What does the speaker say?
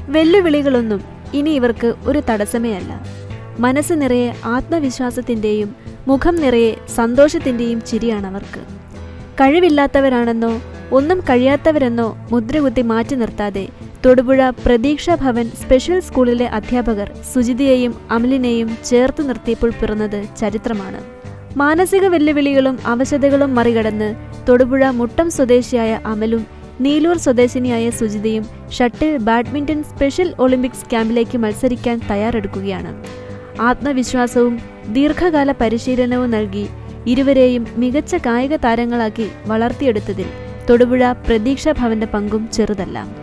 വെല്ലുവിളികളൊന്നും ഇനി ഇവർക്ക് ഒരു തടസ്സമേ അല്ല. മനസ്സ് നിറയെ ആത്മവിശ്വാസത്തിൻ്റെയും മുഖം നിറയെ സന്തോഷത്തിൻ്റെയും ചിരിയാണവർക്ക്. കഴിവില്ലാത്തവരാണെന്നോ ഒന്നും കഴിയാത്തവരെന്നോ മുദ്രകുത്തി മാറ്റി നിർത്താതെ തൊടുപുഴ പ്രതീക്ഷ ഭവൻ സ്പെഷ്യൽ സ്കൂളിലെ അധ്യാപകർ സുജിതയെയും അമലിനെയും ചേർത്ത് നിർത്തിയപ്പോൾ പിറന്നത് ചരിത്രമാണ്. മാനസിക വെല്ലുവിളികളും അവശതകളും മറികടന്ന് തൊടുപുഴ മുട്ടം സ്വദേശിയായ അമലും നീലൂർ സ്വദേശിനിയായ സുജിതയും ഷട്ടിൽ ബാഡ്മിൻ്റൺ സ്പെഷ്യൽ ഒളിമ്പിക്സ് ക്യാമ്പിലേക്ക് മത്സരിക്കാൻ തയ്യാറെടുക്കുകയാണ്. ആത്മവിശ്വാസവും ദീർഘകാല പരിശീലനവും നൽകി ഇരുവരെയും മികച്ച കായിക താരങ്ങളാക്കി വളർത്തിയെടുത്തതിൽ തൊടുപുഴ പ്രതീക്ഷ ഭവന്റെ പങ്കും ചെറുതല്ല.